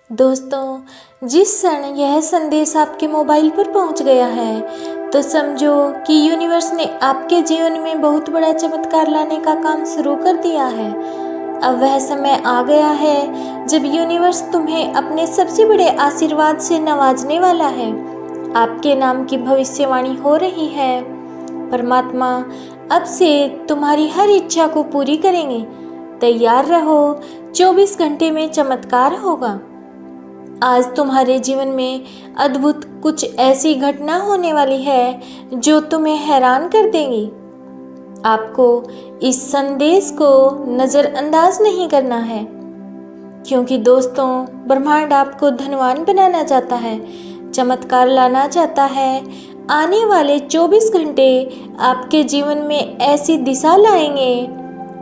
दोस्तों, जिस क्षण यह संदेश आपके मोबाइल पर पहुंच गया है तो समझो कि यूनिवर्स ने आपके जीवन में बहुत बड़ा चमत्कार लाने का काम शुरू कर दिया है। अब वह समय आ गया है जब यूनिवर्स तुम्हें अपने सबसे बड़े आशीर्वाद से नवाजने वाला है। आपके नाम की भविष्यवाणी हो रही है। परमात्मा अब से तुम्हारी हर इच्छा को पूरी करेंगे। तैयार रहो, 24 घंटे में चमत्कार होगा। आज तुम्हारे जीवन में अद्भुत कुछ ऐसी घटना होने वाली है जो तुम्हें हैरान कर देंगी। आपको इस संदेश को नज़रअंदाज नहीं करना है, क्योंकि दोस्तों, ब्रह्मांड आपको धनवान बनाना चाहता है, चमत्कार लाना चाहता है। आने वाले 24 घंटे आपके जीवन में ऐसी दिशा लाएंगे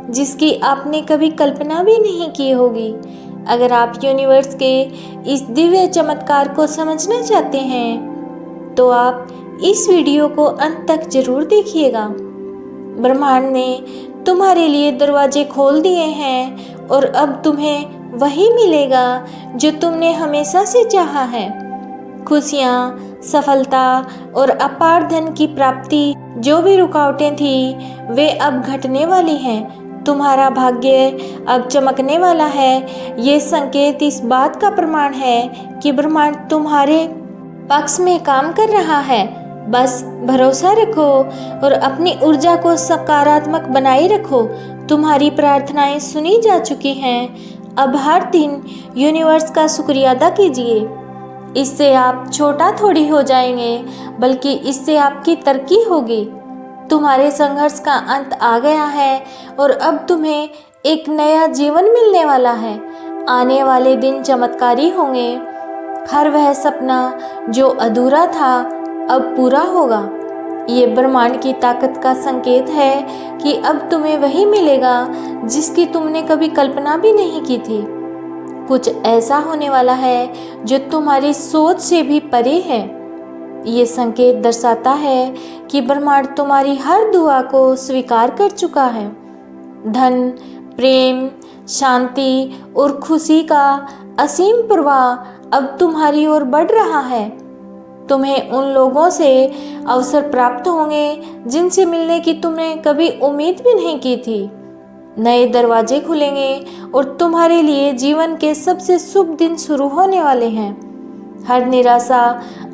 जिसकी आपने कभी कल्पना भी नहीं की होगी। अगर आप यूनिवर्स के इस दिव्य चमत्कार को समझना चाहते हैं तो आप इस वीडियो को अंत तक जरूर देखिएगा। ब्रह्मांड ने तुम्हारे लिए दरवाजे खोल दिए हैं और अब तुम्हें वही मिलेगा जो तुमने हमेशा से चाहा है। खुशियाँ, सफलता और अपार धन की प्राप्ति, जो भी रुकावटें थी वे अब घटने वाली हैं। तुम्हारा भाग्य अब चमकने वाला है। ये संकेत इस बात का प्रमाण है कि ब्रह्मांड तुम्हारे पक्ष में काम कर रहा है। बस भरोसा रखो और अपनी ऊर्जा को सकारात्मक बनाए रखो। तुम्हारी प्रार्थनाएं सुनी जा चुकी हैं। अब हर दिन यूनिवर्स का शुक्रिया अदा कीजिए। इससे आप छोटा थोड़ी हो जाएंगे, बल्कि इससे आपकी तरक्की होगी। तुम्हारे संघर्ष का अंत आ गया है और अब तुम्हें एक नया जीवन मिलने वाला है। आने वाले दिन चमत्कारी होंगे। हर वह सपना जो अधूरा था अब पूरा होगा। ये ब्रह्मांड की ताकत का संकेत है कि अब तुम्हें वही मिलेगा जिसकी तुमने कभी कल्पना भी नहीं की थी। कुछ ऐसा होने वाला है जो तुम्हारी सोच से भी परे है। ये संकेत दर्शाता है कि ब्रह्मांड तुम्हारी हर दुआ को स्वीकार कर चुका है। धन, प्रेम, शांति और खुशी का असीम प्रवाह अब तुम्हारी ओर बढ़ रहा है। तुम्हें उन लोगों से अवसर प्राप्त होंगे जिनसे मिलने की तुमने कभी उम्मीद भी नहीं की थी। नए दरवाजे खुलेंगे और तुम्हारे लिए जीवन के सबसे शुभ दिन शुरू होने वाले हैं। हर निराशा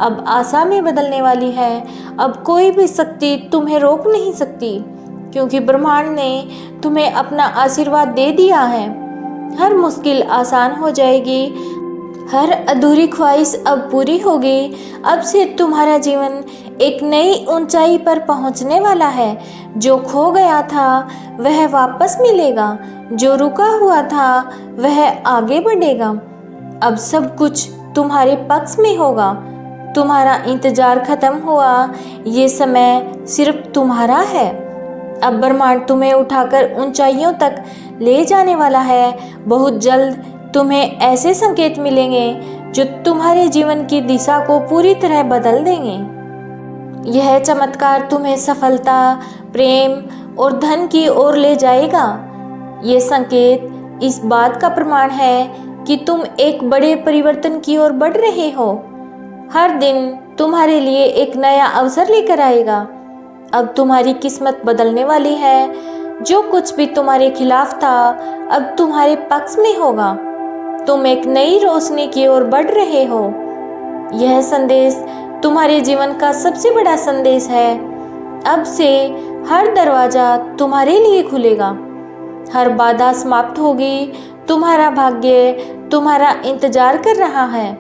अब आशा में बदलने वाली है। अब कोई भी शक्ति तुम्हें रोक नहीं सकती, क्योंकि ब्रह्मांड ने तुम्हें अपना आशीर्वाद दे दिया है। हर मुश्किल आसान हो जाएगी, हर अधूरी ख्वाहिश अब पूरी होगी। अब से तुम्हारा जीवन एक नई ऊंचाई पर पहुंचने वाला है। जो खो गया था वह वापस मिलेगा, जो रुका हुआ था वह आगे बढ़ेगा। अब सब कुछ तुम्हारे पक्ष में होगा। तुम्हारा इंतजार खत्म हुआ। ये समय सिर्फ तुम्हारा है। अब ब्रह्मांड तुम्हें उठाकर ऊंचाइयों तक ले जाने वाला है। बहुत जल्द तुम्हें ऐसे संकेत मिलेंगे जो तुम्हारे जीवन की दिशा को पूरी तरह बदल देंगे। यह चमत्कार तुम्हें सफलता, प्रेम और धन की ओर ले जाएगा। ये संकेत इस बात का प्रमाण है कि तुम एक बड़े परिवर्तन की ओर बढ़ रहे हो। हर दिन तुम्हारे लिए एक नया अवसर लेकर आएगा। अब तुम्हारी किस्मत बदलने वाली है। जो कुछ भी तुम्हारे खिलाफ था अब तुम्हारे पक्ष में होगा। तुम एक नई रोशनी की ओर बढ़ रहे हो। यह संदेश तुम्हारे जीवन का सबसे बड़ा संदेश है। अब से हर दरवाजा तुम्हारे लिए खुलेगा। हर बाधा समाप्त होगी। तुम्हारा भाग्य तुम्हारा इंतजार कर रहा है।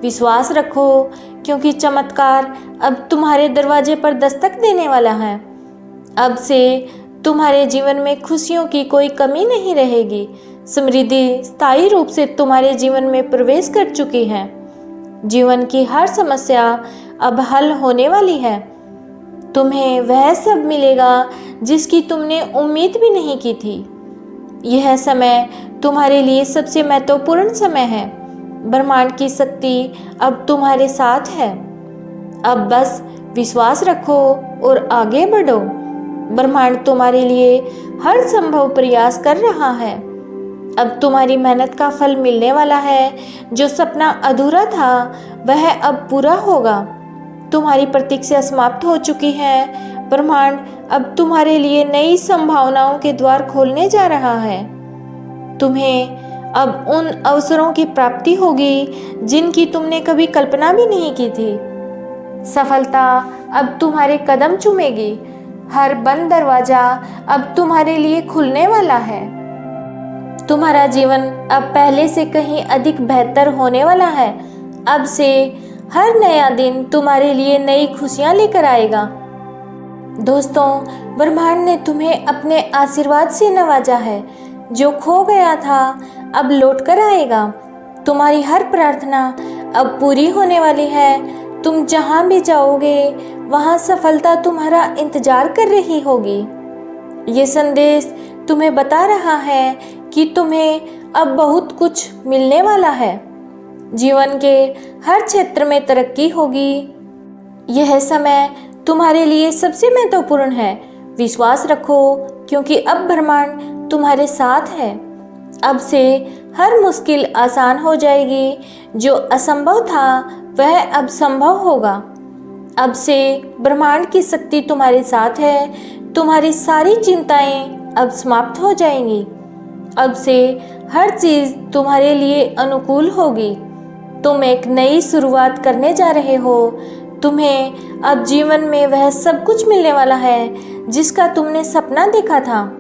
विश्वास रखो, क्योंकि चमत्कार अब तुम्हारे दरवाजे पर दस्तक देने वाला है। अब से तुम्हारे जीवन में खुशियों की कोई कमी नहीं रहेगी। समृद्धि स्थायी रूप से तुम्हारे जीवन में प्रवेश कर चुकी है। जीवन की हर समस्या अब हल होने वाली है। तुम्हें वह सब मिलेगा जिसकी तुमने उम्मीद भी नहीं की थी। यह समय तुम्हारे लिए सबसे महत्वपूर्ण समय है। ब्रह्मांड की शक्ति अब तुम्हारे साथ है। अब बस विश्वास रखो और आगे बढ़ो। ब्रह्मांड तुम्हारे लिए हर संभव प्रयास कर रहा है। अब तुम्हारी मेहनत का फल मिलने वाला है। जो सपना अधूरा था वह अब पूरा होगा। तुम्हारी प्रतीक्षा समाप्त हो चुकी है। ब्रह्मांड अब तुम्हारे लिए नई संभावनाओं के द्वार खोलने जा रहा है। तुम्हें अब उन अवसरों की प्राप्ति होगी जिनकी तुमने कभी कल्पना भी नहीं की थी। सफलता अब तुम्हारे कदम चूमेगी। हर बंद दरवाजा अब तुम्हारे लिए खुलने वाला है। तुम्हारा जीवन अब पहले से कहीं अधिक बेहतर होने वाला है। अब से हर नया दिन तुम्हारे लिए नई खुशियां लेकर आएगा। दोस्तों, ब्रह्मांड ने तुम्हें अपने आशीर्वाद से नवाजा है। जो खो गया था अब लौट कर आएगा। तुम्हारी हर प्रार्थना अब पूरी होने वाली है। तुम जहाँ भी जाओगे वहाँ सफलता तुम्हारा इंतजार कर रही होगी। ये संदेश तुम्हें बता रहा है कि तुम्हें अब बहुत कुछ मिलने वाला है। जीवन के हर क्षेत्र में तरक्की होगी। यह समय तुम्हारे लिए सबसे महत्वपूर्ण है। विश्वास रखो, क्योंकि अब ब्रह्मांड तुम्हारे साथ है। अब से हर मुश्किल आसान हो जाएगी। जो असंभव था वह अब संभव होगा। अब से ब्रह्मांड की शक्ति तुम्हारे साथ है। तुम्हारी सारी चिंताएं अब समाप्त हो जाएंगी। अब से हर चीज़ तुम्हारे लिए अनुकूल होगी। तुम एक नई शुरुआत करने जा रहे हो। तुम्हें अब जीवन में वह सब कुछ मिलने वाला है जिसका तुमने सपना देखा था।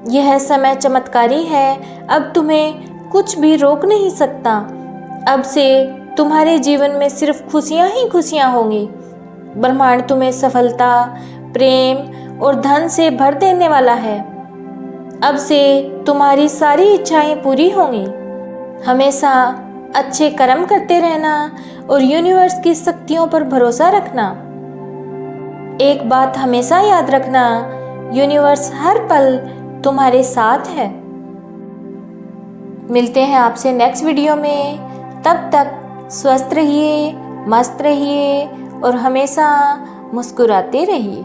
यह समय चमत्कारी है। अब तुम्हें कुछ भी रोक नहीं सकता। अब से तुम्हारे जीवन में सिर्फ खुशियां ही खुशियां होंगी। ब्रह्मांड तुम्हें सफलता, प्रेम और धन से भर देने वाला है। अब से तुम्हारी सारी इच्छाएं पूरी होंगी। हमेशा अच्छे कर्म करते रहना और यूनिवर्स की शक्तियों पर भरोसा रखना। एक बात हमेशा याद रखना, यूनिवर्स हर पल तुम्हारे साथ है। मिलते हैं आपसे नेक्स्ट वीडियो में। तब तक स्वस्थ रहिए, मस्त रहिए और हमेशा मुस्कुराते रहिए।